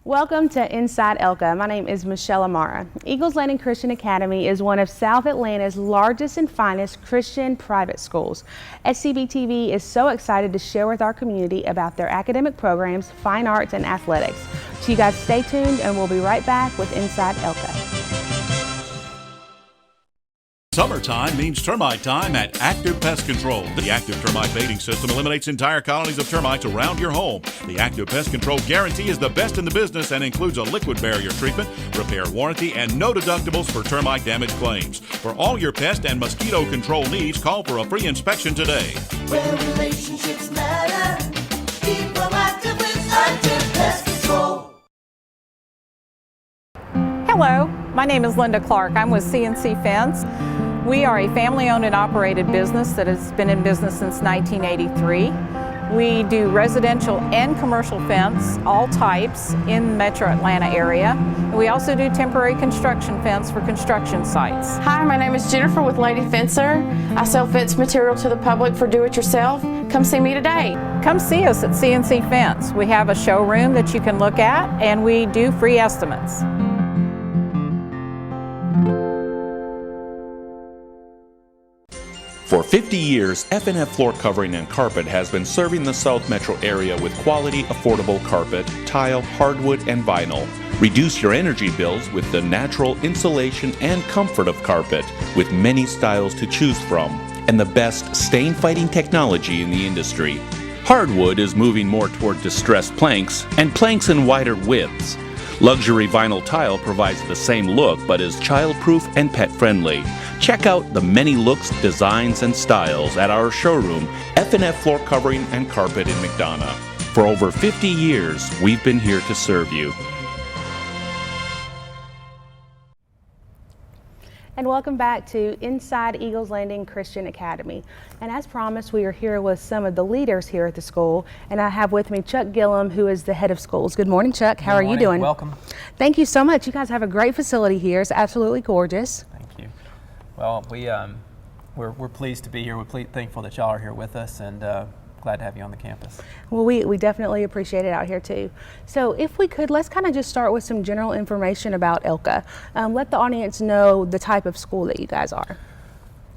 Welcome to Inside ELCA. My name is Michelle Amara. Eagles Landing Christian Academy is one of South Atlanta's largest and finest Christian private schools. SCBTV is so excited to share with our community about their academic programs, fine arts, and athletics. So you guys stay tuned and we'll be right back with Inside ELCA. Summertime means termite time at Active Pest Control. The Active Termite Baiting System eliminates entire colonies of termites around your home. The Active Pest Control guarantee is the best in the business and includes a liquid barrier treatment, repair warranty, and no deductibles for termite damage claims. For all your pest and mosquito control needs, call for a free inspection today. Where relationships matter, keep proactive with Active Pest Control. Hello, my name is Linda Clark. I'm with CNC Fence. We are a family-owned and operated business that has been in business since 1983. We do residential and commercial fence, all types, in the Metro Atlanta area. We also do temporary construction fence for construction sites. Hi, my name is Jennifer with Lady Fencer. I sell fence material to the public for do-it-yourself. Come see me today. Come see us at CNC Fence. We have a showroom that you can look at, and we do free estimates. For 50 years, F&F Floor Covering and Carpet has been serving the South Metro area with quality, affordable carpet, tile, hardwood, and vinyl. Reduce your energy bills with the natural insulation and comfort of carpet, with many styles to choose from, and the best stain-fighting technology in the industry. Hardwood is moving more toward distressed planks, and planks in wider widths. Luxury vinyl tile provides the same look but is child-proof and pet-friendly. Check out the many looks, designs, and styles at our showroom, F&F Floor Covering and Carpet in McDonough. For over 50 years, we've been here to serve you. And welcome back to Inside Eagles Landing Christian Academy. And as promised, we are here with some of the leaders here at the school. And I have with me Chuck Gillum, who is the head of schools. Good morning, Chuck. How are you doing? Welcome. Thank you so much. You guys have a great facility here. It's absolutely gorgeous. Thank you. Well, we're pleased to be here. We're thankful that y'all are here with us, and glad to have you on the campus. Well, we definitely appreciate it out here too. So if we could, let's kind of just start with some general information about ELCA. Let the audience know the type of school that you guys are.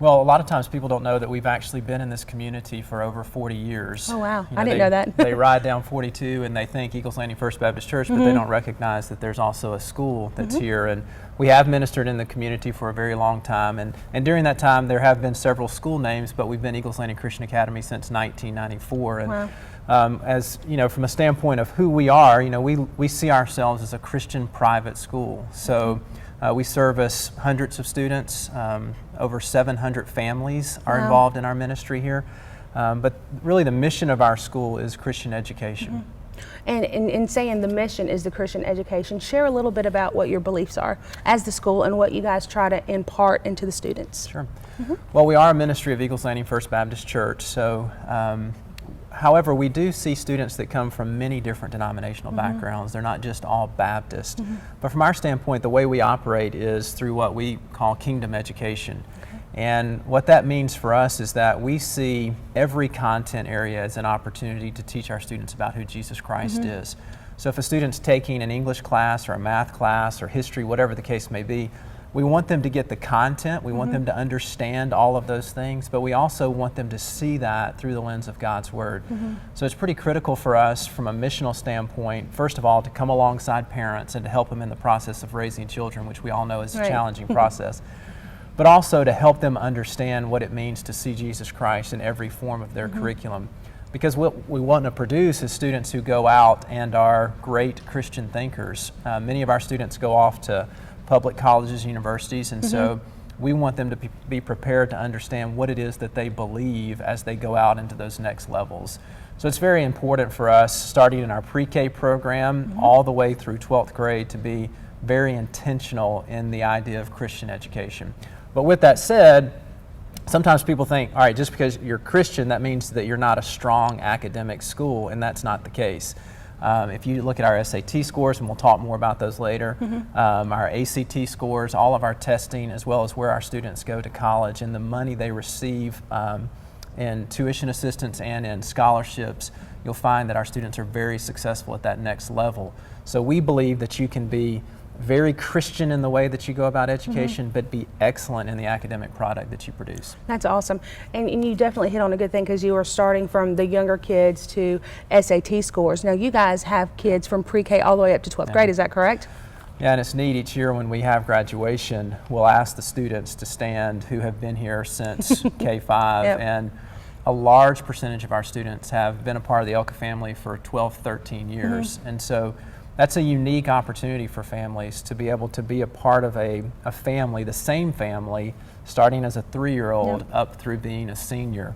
Well, a lot of times people don't know that we've actually been in this community for over 40 years. Oh, wow. I didn't know that. They ride down 42 and they think Eagles Landing First Baptist Church, but they don't recognize that there's also a school that's here. And we have ministered in the community for a very long time. And during that time, there have been several school names, but we've been Eagles Landing Christian Academy since 1994. And wow. As you know, from a standpoint of who we are, we see ourselves as a Christian private school. So we service hundreds of students. Over 700 families are involved in our ministry here. But really the mission of our school is Christian education. And in saying the mission is the Christian education, share a little bit about what your beliefs are as the school and what you guys try to impart into the students. Sure. Well, we are a ministry of Eagles Landing First Baptist Church. So, however, we do see students that come from many different denominational backgrounds. They're not just all Baptist. But from our standpoint, the way we operate is through what we call kingdom education. And what that means for us is that we see every content area as an opportunity to teach our students about who Jesus Christ is. So if a student's taking an English class or a math class or history, whatever the case may be, we want them to get the content, we want them to understand all of those things, but we also want them to see that through the lens of God's Word. So it's pretty critical for us from a missional standpoint, first of all, to come alongside parents and to help them in the process of raising children, which we all know is a challenging process, but also to help them understand what it means to see Jesus Christ in every form of their curriculum. Because what we want to produce is students who go out and are great Christian thinkers. Many of our students go off to public colleges, universities, and so we want them to be prepared to understand what it is that they believe as they go out into those next levels. So it's very important for us, starting in our pre-K program all the way through 12th grade, to be very intentional in the idea of Christian education. But with that said, sometimes people think, all right, just because you're Christian, that means that you're not a strong academic school, and that's not the case. If you look at our SAT scores, and we'll talk more about those later, our ACT scores, all of our testing, as well as where our students go to college and the money they receive in tuition assistance and in scholarships, you'll find that our students are very successful at that next level. So we believe that you can be very Christian in the way that you go about education, but be excellent in the academic product that you produce. That's awesome. And you definitely hit on a good thing, because you were starting from the younger kids to SAT scores. Now you guys have kids from pre-K all the way up to 12th grade, is that correct? Yeah, and it's neat. Each year when we have graduation, we'll ask the students to stand who have been here since K-5, and a large percentage of our students have been a part of the ELCA family for 12, 13 years. And so that's a unique opportunity for families to be able to be a part of a family, the same family, starting as a 3-year-old up through being a senior.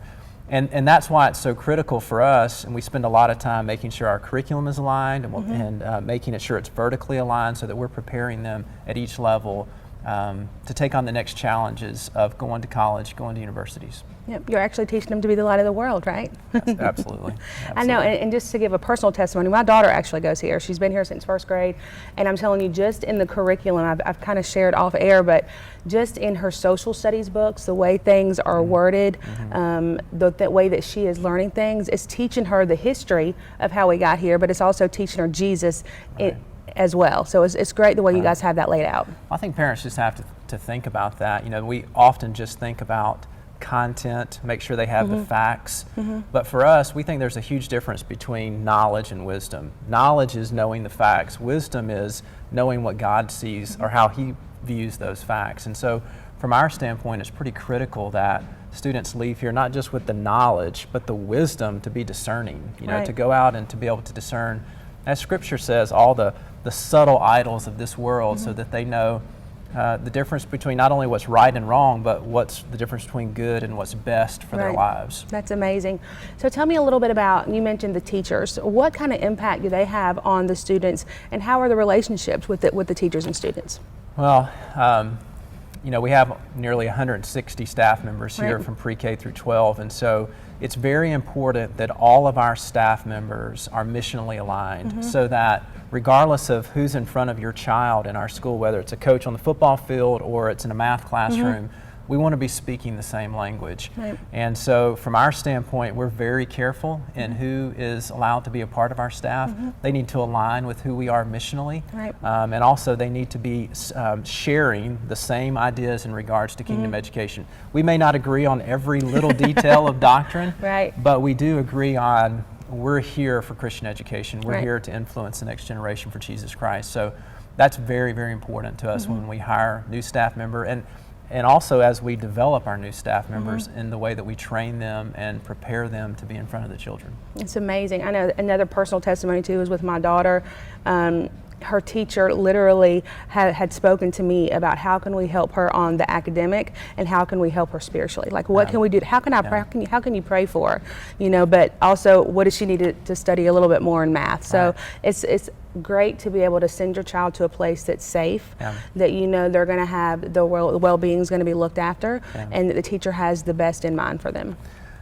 And that's why it's so critical for us, and we spend a lot of time making sure our curriculum is aligned and making it sure it's vertically aligned so that we're preparing them at each level to take on the next challenges of going to college, going to universities. Yep, you're actually teaching them to be the light of the world, right? Yes, absolutely. I know, and just to give a personal testimony, my daughter actually goes here. She's been here since 1st grade, and I'm telling you, just in the curriculum, I've kind of shared off air, but just in her social studies books, the way things are worded, the way that she is learning things, it's teaching her the history of how we got here, but it's also teaching her Jesus as well. So it's great the way you guys have that laid out. I think parents just have to think about that. You know, we often just think about content, make sure they have the facts. But for us, we think there's a huge difference between knowledge and wisdom. Knowledge is knowing the facts. Wisdom is knowing what God sees or how He views those facts. And so from our standpoint, it's pretty critical that students leave here not just with the knowledge, but the wisdom to be discerning, you know, to go out and to be able to discern, as Scripture says, all the subtle idols of this world, so that they know the difference between not only what's right and wrong, but what's the difference between good and what's best for their lives. That's amazing. So tell me a little bit about, you mentioned the teachers. What kind of impact do they have on the students, and how are the relationships with the teachers and students? Well, you know, we have nearly 160 staff members here from pre-K through 12, and so it's very important that all of our staff members are missionally aligned, so that regardless of who's in front of your child in our school, whether it's a coach on the football field or it's in a math classroom, we want to be speaking the same language. And so from our standpoint, we're very careful in who is allowed to be a part of our staff. They need to align with who we are missionally, and also they need to be sharing the same ideas in regards to kingdom education. We may not agree on every little detail of doctrine, but we do agree on we're here for Christian education. We're here to influence the next generation for Jesus Christ. So that's very, very important to us when we hire new staff member, and also as we develop our new staff members in the way that we train them and prepare them to be in front of the children. It's amazing. I know another personal testimony too is with my daughter. Her teacher literally had spoken to me about how can we help her on the academic, and how can we help her spiritually. Like, what can we do? How can I pray? How can you pray for her? You know, but also, what does she need to study a little bit more in math? So it's great to be able to send your child to a place that's safe, that you know they're going to have the well-being is going to be looked after, and that the teacher has the best in mind for them.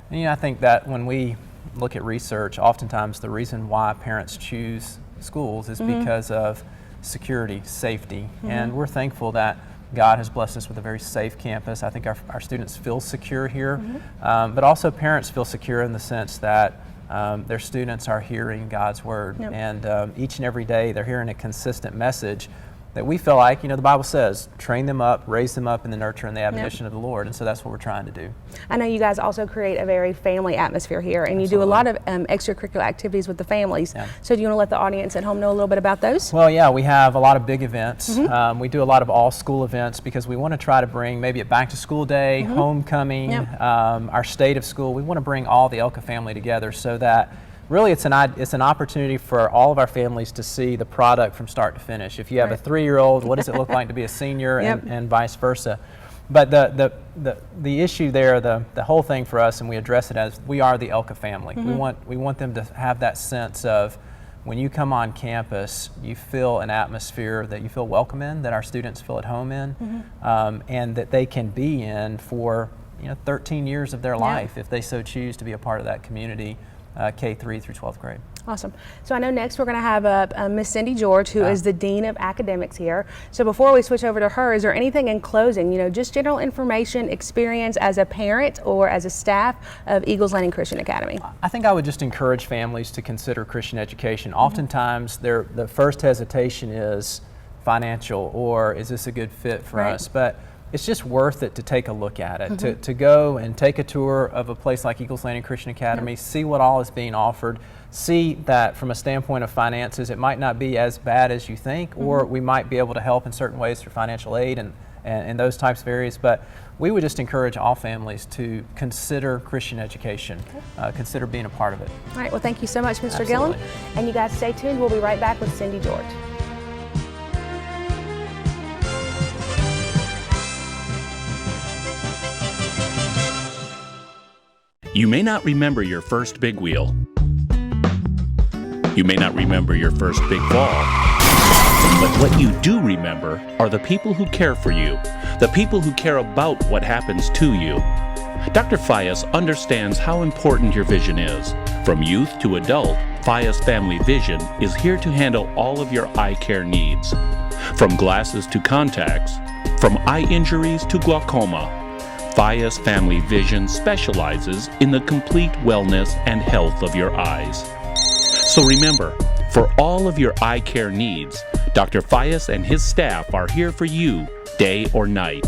And you know, I think that when we look at research, oftentimes the reason why parents choose schools is because of security, safety, and we're thankful that God has blessed us with a very safe campus. I think our students feel secure here, but also parents feel secure in the sense that their students are hearing God's word, and each and every day they're hearing a consistent message that we feel like, you know, the Bible says, train them up, raise them up in the nurture and the admonition of the Lord, and so that's what we're trying to do. I know you guys also create a very family atmosphere here, and you do a lot of extracurricular activities with the families. So do you want to let the audience at home know a little bit about those? Well, yeah, we have a lot of big events. We do a lot of all-school events because we want to try to bring maybe a back-to-school day, homecoming, our state of school. We want to bring all the ELCA family together so that really it's an opportunity for all of our families to see the product from start to finish. If you have a 3-year-old, what does it look like to be a senior, and vice versa. But the issue there, the whole thing for us, and we address it as we are the ELCA family. We want them to have that sense of when you come on campus, you feel an atmosphere that you feel welcome in, that our students feel at home in, and that they can be in for 13 years of their life if they so choose to be a part of that community. K-3 through 12th grade. Awesome. So I know next we're going to have Miss Cindy George, who is the Dean of Academics here. So before we switch over to her, is there anything in closing, just general information, experience as a parent or as a staff of Eagles Landing Christian Academy? I think I would just encourage families to consider Christian education. Oftentimes, the first hesitation is financial, or is this a good fit for us? But it's just worth it to take a look at it, to go and take a tour of a place like Eagles Landing Christian Academy, see what all is being offered, see that from a standpoint of finances, it might not be as bad as you think, or we might be able to help in certain ways through financial aid and those types of areas. But we would just encourage all families to consider Christian education, consider being a part of it. All right, well, thank you so much, Mr. Gillen. And you guys stay tuned. We'll be right back with Cindy George. You may not remember your first big wheel. You may not remember your first big fall. But what you do remember are the people who care for you, the people who care about what happens to you. Dr. Fias understands how important your vision is. From youth to adult, Fias Family Vision is here to handle all of your eye care needs. From glasses to contacts, from eye injuries to glaucoma, Fias Family Vision specializes in the complete wellness and health of your eyes. So remember, for all of your eye care needs, Dr. Fias and his staff are here for you, day or night.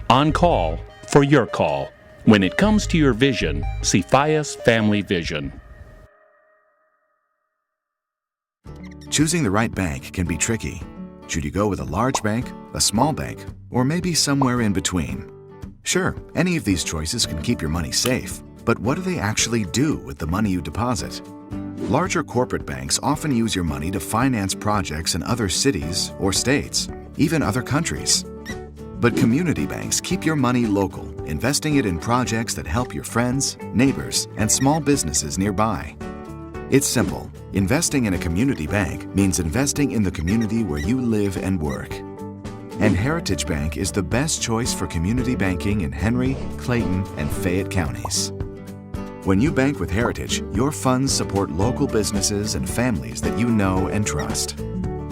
On call for your call. When it comes to your vision, see Fias Family Vision. Choosing the right bank can be tricky. Should you go with a large bank, a small bank, or maybe somewhere in between? Sure, any of these choices can keep your money safe, but what do they actually do with the money you deposit? Larger corporate banks often use your money to finance projects in other cities or states, even other countries. But community banks keep your money local, investing it in projects that help your friends, neighbors, and small businesses nearby. It's simple. Investing in a community bank means investing in the community where you live and work. And Heritage Bank is the best choice for community banking in Henry, Clayton, and Fayette counties. When you bank with Heritage, your funds support local businesses and families that you know and trust.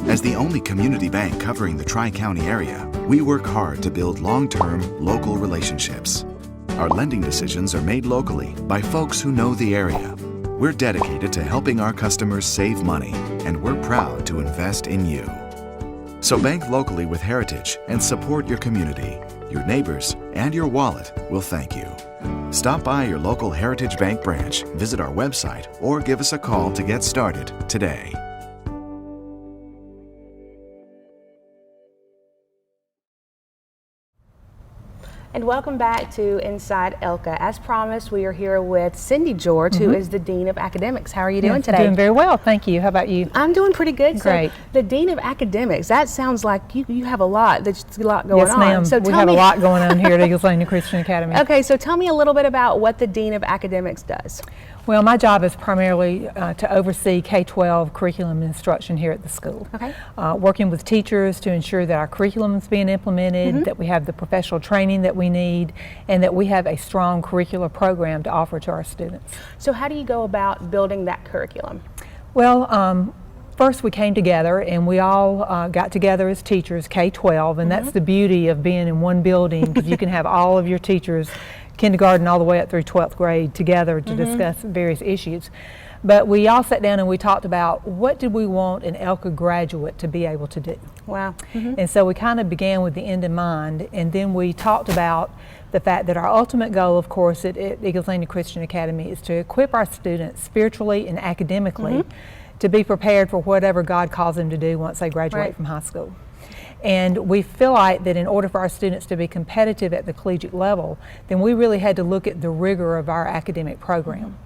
As the only community bank covering the Tri-County area, we work hard to build long-term, local relationships. Our lending decisions are made locally by folks who know the area. We're dedicated to helping our customers save money, and we're proud to invest in you. So bank locally with Heritage and support your community. Your neighbors and your wallet will thank you. Stop by your local Heritage Bank branch, visit our website, or give us a call to get started today. And welcome back to Inside ELCA. As promised, we are here with Cindy George, who is the Dean of Academics. How are you doing today? Doing very well, thank you. How about you? I'm doing pretty good. Great. So the Dean of Academics, that sounds like you have a lot. There's a lot going on. Yes, ma'am. So we have a lot going on here at Eagles Landing Christian Academy. Okay, so tell me a little bit about what the Dean of Academics does. Well, my job is primarily to oversee K-12 curriculum instruction here at the school. Okay. Working with teachers to ensure that our curriculum is being implemented, that we have the professional training that we need, and that we have a strong curricular program to offer to our students. So how do you go about building that curriculum? Well, first we came together and we all got together as teachers, K-12, and that's the beauty of being in one building, because you can have all of your teachers, kindergarten all the way up through 12th grade, together to discuss various issues. But we all sat down and we talked about what did we want an ELCA graduate to be able to do. Wow. And so we kind of began with the end in mind, and then we talked about the fact that our ultimate goal, of course, at Eagles Landing Christian Academy is to equip our students spiritually and academically to be prepared for whatever God calls them to do once they graduate from high school. And we feel like that in order for our students to be competitive at the collegiate level, then we really had to look at the rigor of our academic program.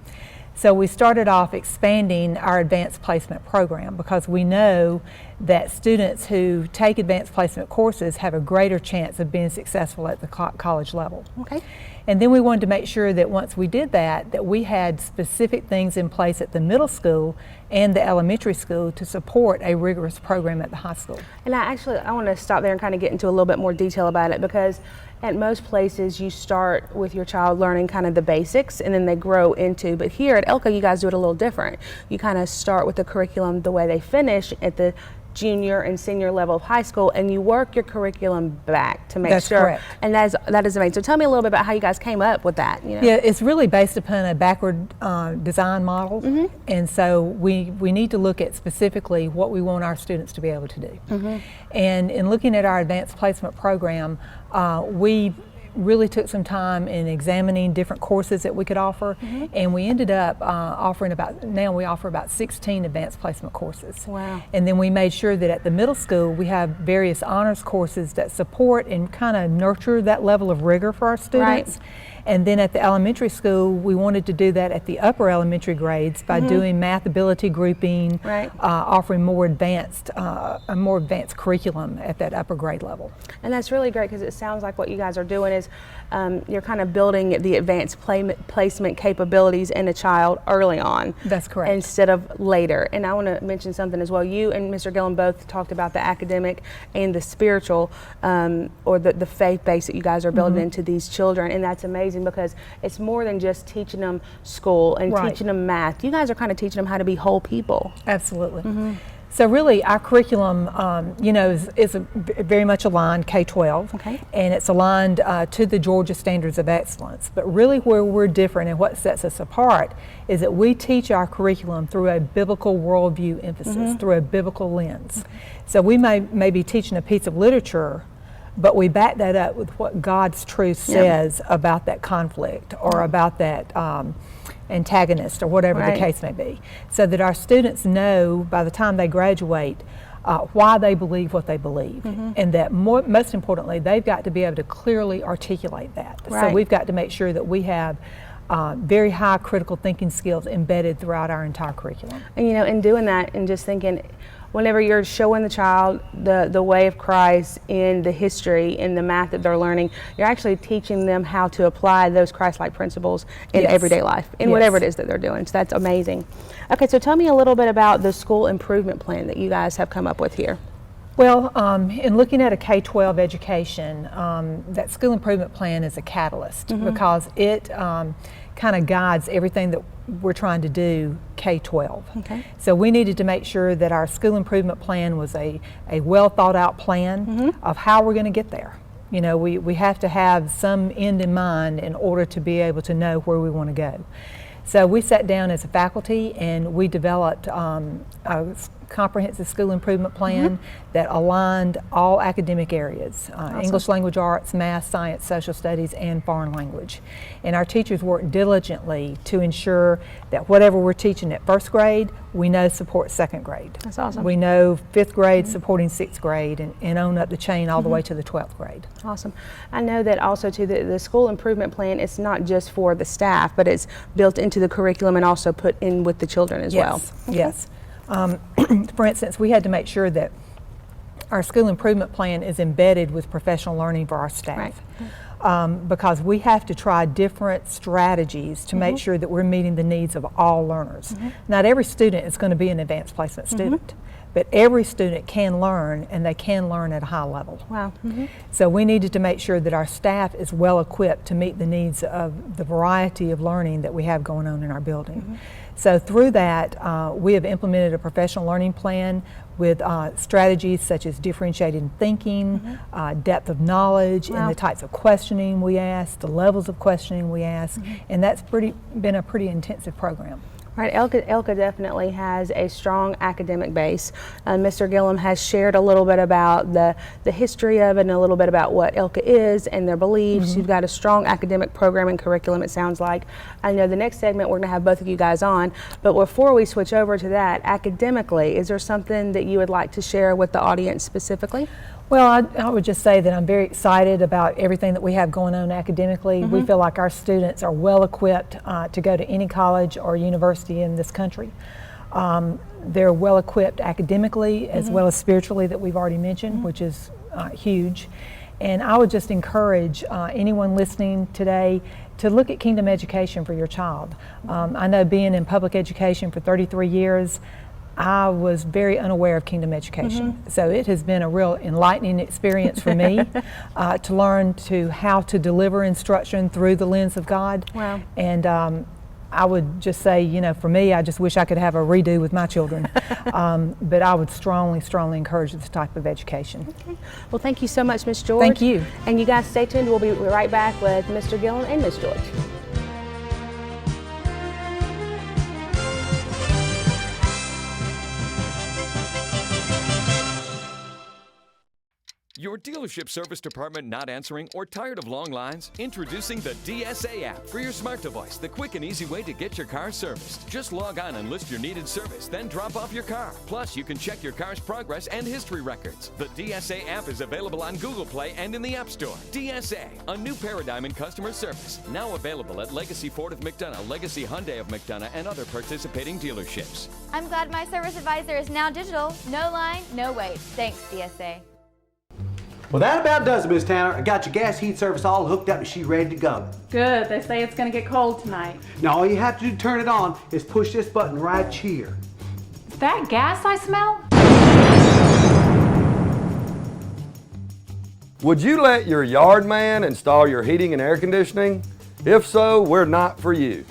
So we started off expanding our advanced placement program, because we know that students who take advanced placement courses have a greater chance of being successful at the college level. Okay. And then we wanted to make sure that once we did that, that we had specific things in place at the middle school and the elementary school to support a rigorous program at the high school. And I want to stop there and kind of get into a little bit more detail about it, because at most places you start with your child learning kind of the basics and then they grow into, but here at ELCA you guys do it a little different. You kind of start with the curriculum the way they finish at the junior and senior level of high school, and you work your curriculum back to make That's sure. correct. And that is amazing. So tell me a little bit about how you guys came up with that. You know? Yeah, it's really based upon a backward design model, and so we need to look at specifically what we want our students to be able to do. And in looking at our advanced placement program, we really took some time in examining different courses that we could offer, and we ended up offering we offer about 16 advanced placement courses. Wow. And then we made sure that at the middle school we have various honors courses that support and kind of nurture that level of rigor for our students. Right. And then at the elementary school, we wanted to do that at the upper elementary grades by doing math ability grouping, Right. Offering a more advanced curriculum at that upper grade level. And that's really great because it sounds like what you guys are doing is you're kind of building the advanced placement capabilities in a child early on. That's correct. Instead of later. And I want to mention something as well. You and Mr. Gillum both talked about the academic and the spiritual or the faith base that you guys are building into these children, and that's amazing because it's more than just teaching them school and Right. teaching them math. You guys are kind of teaching them how to be whole people. Absolutely. So really our curriculum, is very much aligned K-12, Okay. and it's aligned to the Georgia Standards of Excellence. But really where we're different and what sets us apart is that we teach our curriculum through a biblical worldview emphasis, through a biblical lens. So we may be teaching a piece of literature, but we back that up with what God's truth says about that conflict or about that antagonist or whatever Right. the case may be, so that our students know by the time they graduate why they believe what they believe, and that most importantly, they've got to be able to clearly articulate that. Right. So we've got to make sure that we have very high critical thinking skills embedded throughout our entire curriculum. And in doing that and just thinking, whenever you're showing the child the way of Christ in the history and the math that they're learning, you're actually teaching them how to apply those Christ-like principles in Yes. everyday life, in whatever it is that they're doing. So that's amazing. Okay, so tell me a little bit about the school improvement plan that you guys have come up with here. Well, in looking at a K-12 education, that school improvement plan is a catalyst because it kind of guides everything that we're trying to do K-12. Okay. So we needed to make sure that our school improvement plan was a well thought out plan of how we're going to get there. We have to have some end in mind in order to be able to know where we want to go. So we sat down as a faculty and we developed a comprehensive school improvement plan that aligned all academic areas, English language arts, math, science, social studies, and foreign language. And our teachers worked diligently to ensure that whatever we're teaching at first grade, we know supports second grade. That's awesome. We know fifth grade supporting sixth grade and on up the chain all the way to the 12th grade. Awesome. I know that also too, the school improvement plan is not just for the staff, but it's built into the curriculum and also put in with the children as well. Yes. For instance, we had to make sure that our school improvement plan is embedded with professional learning for our staff. Because we have to try different strategies to make sure that we're meeting the needs of all learners. Not every student is going to be an advanced placement student, but every student can learn, and they can learn at a high level. Wow. So we needed to make sure that our staff is well equipped to meet the needs of the variety of learning that we have going on in our building. So through that, we have implemented a professional learning plan with strategies such as differentiated thinking, depth of knowledge, and the types of questioning we ask, the levels of questioning we ask, and that's been a pretty intensive program. Right, ELCA definitely has a strong academic base. Mr. Gillum has shared a little bit about the history of it and a little bit about what ELCA is and their beliefs. You've got a strong academic program and curriculum, it sounds like. I know the next segment we're going to have both of you guys on, but before we switch over to that, academically, is there something that you would like to share with the audience specifically? Well, I would just say that I'm very excited about everything that we have going on academically. We feel like our students are well equipped to go to any college or university in this country. They're well equipped academically as well as spiritually, that we've already mentioned, which is huge. And I would just encourage anyone listening today to look at Kingdom education for your child. I know being in public education for 33 years, I was very unaware of Kingdom education. So it has been a real enlightening experience for me to learn how to deliver instruction through the lens of God. Wow. And I would just say, you know, for me, I just wish I could have a redo with my children. But I would strongly, strongly encourage this type of education. Okay. Well, thank you so much, Ms. George. Thank you. And you guys stay tuned. We'll be right back with Mr. Gillen and Ms. George. Your dealership service department not answering or tired of long lines? Introducing the DSA app for your smart device, the quick and easy way to get your car serviced. Just log on and list your needed service, then drop off your car. Plus, you can check your car's progress and history records. The DSA app is available on Google Play and in the App Store. DSA, a new paradigm in customer service. Now available at Legacy Ford of McDonough, Legacy Hyundai of McDonough, and other participating dealerships. I'm glad my service advisor is now digital. No line, no wait. Thanks, DSA. Well, that about does it, Miss Tanner. I got your gas heat service all hooked up and she's ready to go. Good. They say it's going to get cold tonight. Now, all you have to do to turn it on is push this button right here. That gas I smell? Would you let your yard man install your heating and air conditioning? If so, we're not for you.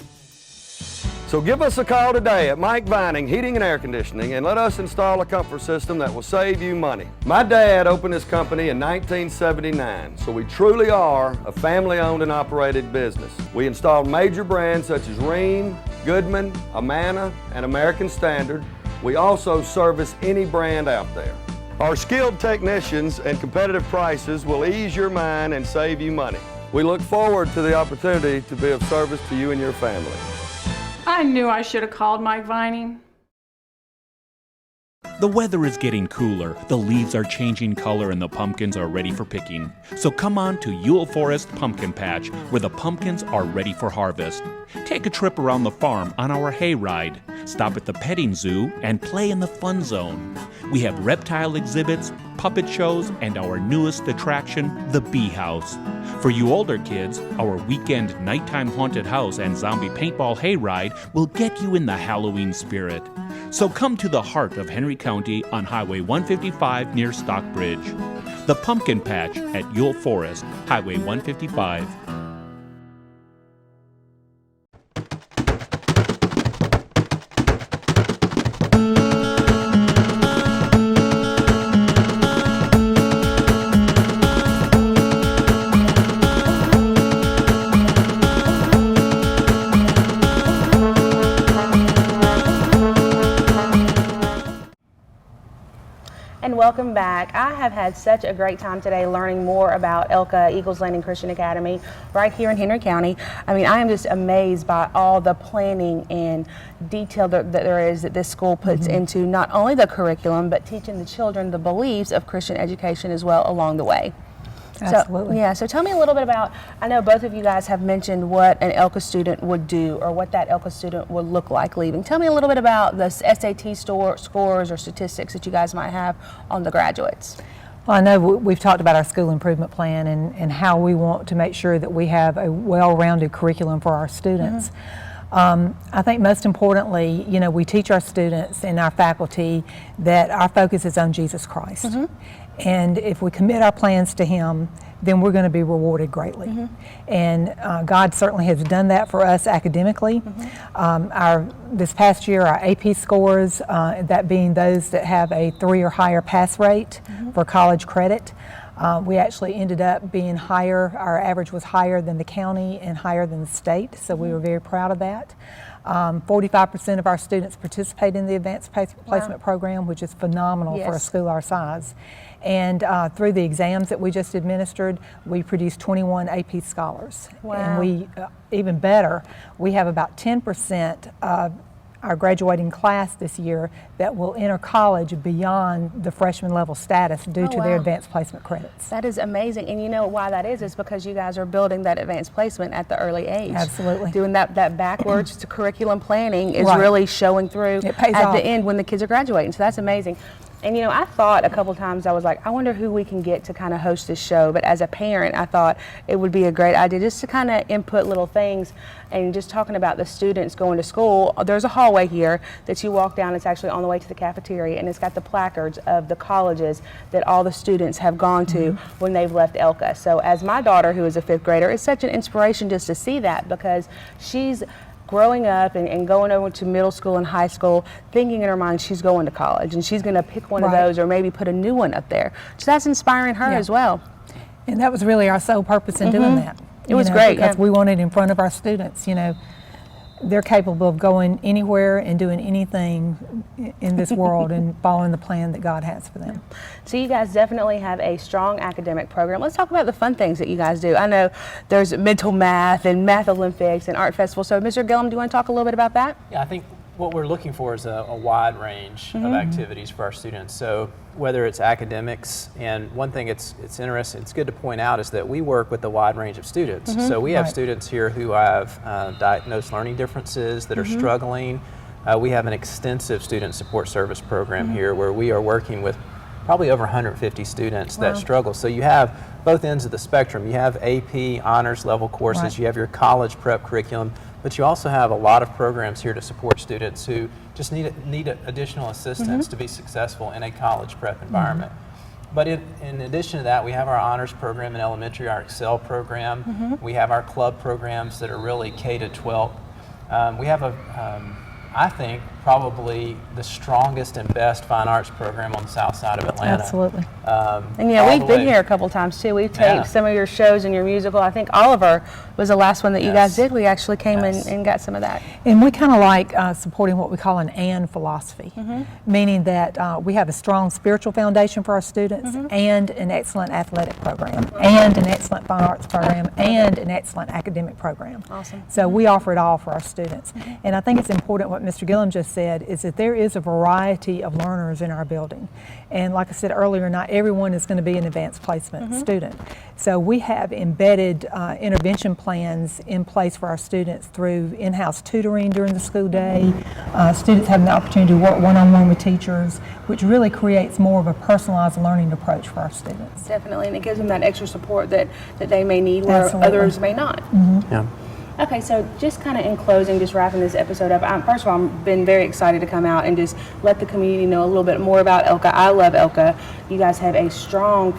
So give us a call today at Mike Vining Heating and Air Conditioning and let us install a comfort system that will save you money. My dad opened this company in 1979, so we truly are a family-owned and operated business. We install major brands such as Rheem, Goodman, Amana, and American Standard. We also service any brand out there. Our skilled technicians and competitive prices will ease your mind and save you money. We look forward to the opportunity to be of service to you and your family. I knew I should have called Mike Vining. The weather is getting cooler, the leaves are changing color, and the pumpkins are ready for picking. So come on to Ewell Forest Pumpkin Patch, where the pumpkins are ready for harvest. Take a trip around the farm on our hay ride. Stop at the petting zoo and play in the fun zone. We have reptile exhibits, puppet shows, and our newest attraction, the Bee House. For you older kids, our weekend nighttime haunted house and zombie paintball hayride will get you in the Halloween spirit. So come to the heart of Henry County on Highway 155 near Stockbridge. The Pumpkin Patch at Ewell Forest, Highway 155. And welcome back. I have had such a great time today learning more about ELCA, Eagles Landing Christian Academy, right here in Henry County. I mean, I am just amazed by all the planning and detail that there is that this school puts into not only the curriculum, but teaching the children the beliefs of Christian education as well along the way. Absolutely. So tell me a little bit about, I know both of you guys have mentioned what an ELCA student would do or what that ELCA student would look like leaving. Tell me a little bit about the SAT scores or statistics that you guys might have on the graduates. Well, I know we've talked about our school improvement plan and how we want to make sure that we have a well-rounded curriculum for our students. I think most importantly, you know, we teach our students and our faculty that our focus is on Jesus Christ. And if we commit our plans to Him, then we're going to be rewarded greatly. And God certainly has done that for us academically. This past year, our AP scores, that being those that have a 3 or higher pass rate for college credit, we actually ended up being higher. Our average was higher than the county and higher than the state, so we were very proud of that. 45% of our students participate in the advanced placement program, which is phenomenal for a school our size. And through the exams that we just administered, we produced 21 AP scholars. And we, even better, we have about 10% of our graduating class this year that will enter college beyond the freshman level status due to their advanced placement credits. That is amazing. And you know why that is because you guys are building that advanced placement at the early age. Absolutely. Doing that backwards to curriculum planning is really showing through at the end when the kids are graduating. So that's amazing. And I thought a couple times, I was like, I wonder who we can get to kind of host this show. But as a parent, I thought it would be a great idea just to kind of input little things and just talking about the students going to school. There's a hallway here that you walk down. It's actually on the way to the cafeteria, and it's got the placards of the colleges that all the students have gone to when they've left ELCA. So as my daughter, who is a 5th grader, it's such an inspiration just to see that, because she's growing up and going over to middle school and high school, thinking in her mind she's going to college and she's going to pick one of those or maybe put a new one up there. So that's inspiring her as well. And that was really our sole purpose in doing that. It was great. Because we wanted in front of our students, they're capable of going anywhere and doing anything in this world and following the plan that God has for them. So you guys definitely have a strong academic program. Let's talk about the fun things that you guys do. I know there's mental math and math Olympics and art festival. So Mr. Gillum, do you want to talk a little bit about that? Yeah, I think what we're looking for is a wide range of activities for our students. So whether it's academics, and one thing it's interesting, it's good to point out, is that we work with a wide range of students. So we have students here who have diagnosed learning differences that are struggling. We have an extensive student support service program here where we are working with probably over 150 students that struggle. So you have both ends of the spectrum. You have AP honors level courses, you have your college prep curriculum, but you also have a lot of programs here to support students who just need additional assistance to be successful in a college prep environment. But in addition to that, we have our honors program in elementary, our Excel program. We have our club programs that are really K to 12. We have I think, probably the strongest and best fine arts program on the south side of Atlanta. Absolutely. And we've been here a couple times too. We've taped some of your shows and your musical. I think Oliver was the last one that you guys did. We actually came in and got some of that. And we kind of like supporting what we call an and philosophy, meaning that we have a strong spiritual foundation for our students and an excellent athletic program and an excellent fine arts program and an excellent academic program. Awesome. So we offer it all for our students. And I think it's important what Mr. Gillum just said is that there is a variety of learners in our building. And like I said earlier, not everyone is going to be an advanced placement student. So we have embedded intervention plans in place for our students through in-house tutoring during the school day. Students have the opportunity to work one-on-one with teachers, which really creates more of a personalized learning approach for our students. Definitely, and it gives them that extra support that they may need where others may not. Yeah. Okay, so just kind of in closing, just wrapping this episode up, first of all, I've been very excited to come out and just let the community know a little bit more about ELCA. I love ELCA. You guys have a strong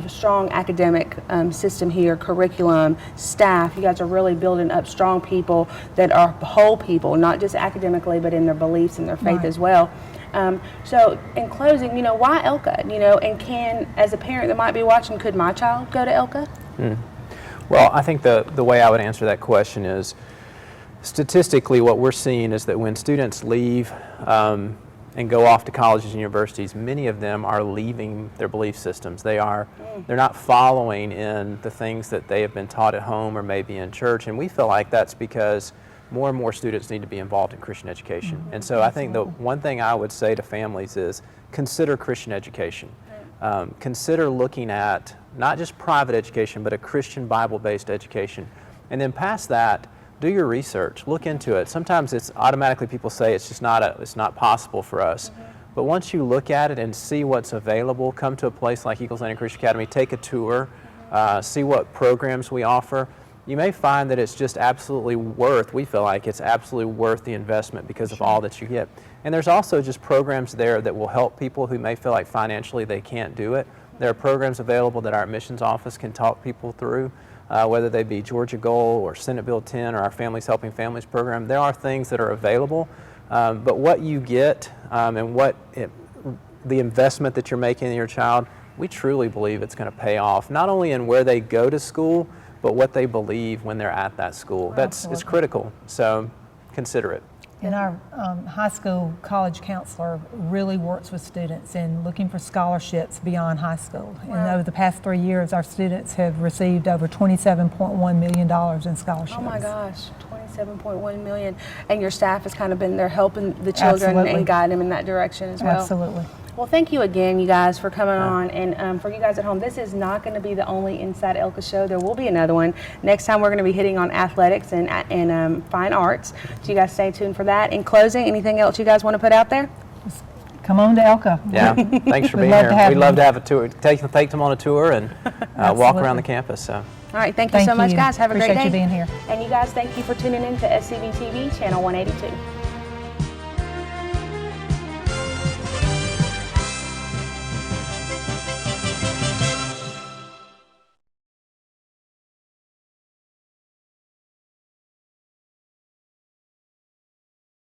strong academic system here, curriculum, staff. You guys are really building up strong people that are whole people, not just academically, but in their beliefs and their faith as well. So in closing, why ELCA? And can, as a parent that might be watching, could my child go to ELCA? Well, I think the way I would answer that question is, statistically, what we're seeing is that when students leave and go off to colleges and universities, many of them are leaving their belief systems. They're not following in the things that they have been taught at home or maybe in church, and we feel like that's because more and more students need to be involved in Christian education. And so I think the one thing I would say to families is consider Christian education. Consider looking at not just private education, but a Christian Bible-based education. And then past that, do your research, look into it. Sometimes it's automatically people say it's just not possible for us. But once you look at it and see what's available, come to a place like Eagles Landing Christian Academy, take a tour, see what programs we offer. You may find that it's just absolutely we feel like it's absolutely worth the investment because of all that you get. And there's also just programs there that will help people who may feel like financially they can't do it. There are programs available that our admissions office can talk people through, whether they be Georgia Goal or Senate Bill 10 or our Families Helping Families program. There are things that are available, but what you get and the investment that you're making in your child, we truly believe it's going to pay off, not only in where they go to school, but what they believe when they're at that school. It's critical, so consider it. And our high school college counselor really works with students in looking for scholarships beyond high school. And over the past 3 years, our students have received over $27.1 million in scholarships. Oh my gosh, $27.1 million. And your staff has kind of been there helping the children and guiding them in that direction as well. Absolutely. Well, thank you again, you guys, for coming on. And for you guys at home, this is not going to be the only Inside ELCA show. There will be another one. Next time, we're going to be hitting on athletics and fine arts. So you guys stay tuned for that. In closing, anything else you guys want to put out there? Come on to ELCA. Yeah, thanks for We'd being love to here. have We'd you. love to have a tour, take them on a tour and walk around the campus. So. All right, thank you so much, guys. Have a great day. Appreciate you being here. And you guys, thank you for tuning in to SCB TV, channel 182.